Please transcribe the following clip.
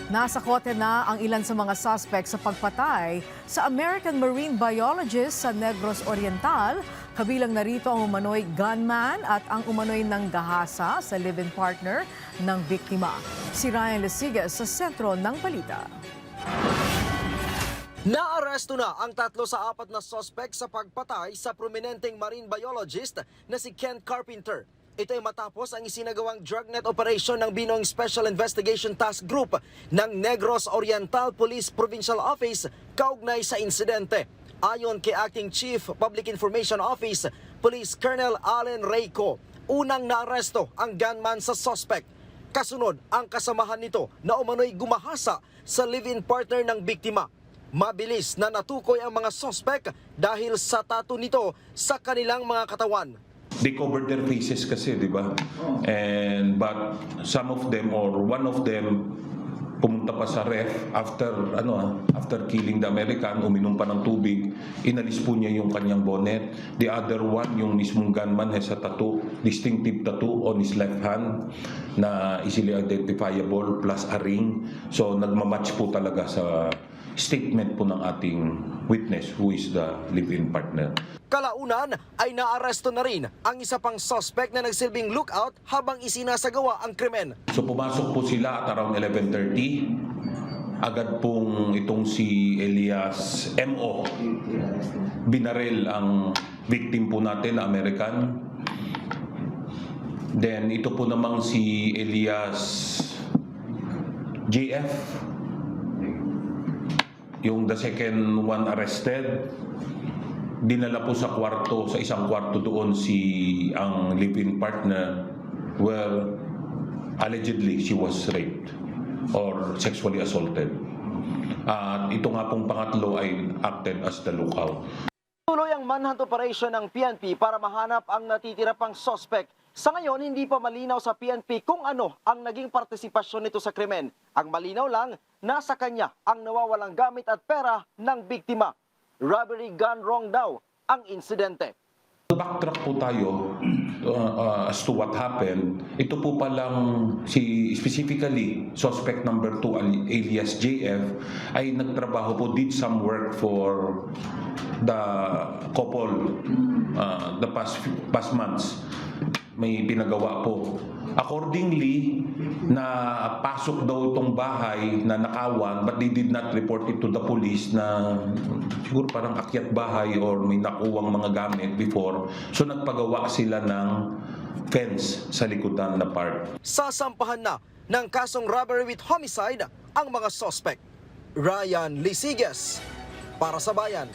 Nasa kote na ang ilan sa mga suspect sa pagpatay sa American marine biologist sa Negros Oriental. Kabilang narito ang umano'y gunman at ang umano'y nanggahasa sa live-in partner ng biktima. Si Ryan Lesigas sa sentro ng balita. Naaresto na ang 3 sa 4 na suspect sa pagpatay sa prominenteng marine biologist na si Ken Carpenter. Ito ay matapos ang isinagawang drugnet operation ng Binoong Special Investigation Task Group ng Negros Oriental Police Provincial Office kaugnay sa insidente. Ayon kay Acting Chief Public Information Office, Police Colonel Allen Reyco, unang naaresto ang gunman sa suspect. Kasunod ang kasamahan nito na umano'y gumahasa sa live-in partner ng biktima. Mabilis na natukoy ang mga suspect dahil sa tattoo nito sa kanilang mga katawan. They covered their faces kasi, di ba? But some of them or one of them pumunta pa sa ref after killing the American, uminom pa ng tubig, inalis po niya yung kanyang bonnet. The other one, yung mismong gunman, has a tattoo, distinctive tattoo on his left hand na easily identifiable plus a ring. So nagmamatch po talaga sa statement po ng ating witness who is the live-in partner. Kalaunan ay naaresto na rin ang isa pang suspect na nagsilbing lookout habang isinasagawa ang krimen. So pumasok po sila at around 11:30. Agad pong itong si Elias M.O. binaril ang victim po natin na American. Then ito po namang si Elias J.F. Yung the second one arrested, dinala po sa kwarto, sa isang kwarto doon ang live-in partner where allegedly she was raped or sexually assaulted. At ito nga pong pangatlo ay acted as the lookout. Tuloy ang manhunt operation ng PNP para mahanap ang natitira pang suspect. Sa ngayon, hindi pa malinaw sa PNP kung ano ang naging partisipasyon nito sa krimen. Ang malinaw lang, nasa kanya ang nawawalang gamit at pera ng biktima. Robbery gone wrong daw ang insidente. Backtrack po tayo as to what happened. Ito po palang specifically suspect number 2 alias JF ay nagtrabaho po, did some work for the couple the past months. May pinagawa po. Accordingly, na pasok daw itong bahay na nakawan but they did not report it to the police na siguro parang akyat bahay or may nakuwang mga gamit before. So nagpagawa sila ng fence sa likodan na part. Sasampahan na ng kasong robbery with homicide ang mga suspect. Ryan Lesigas para sa Bayan.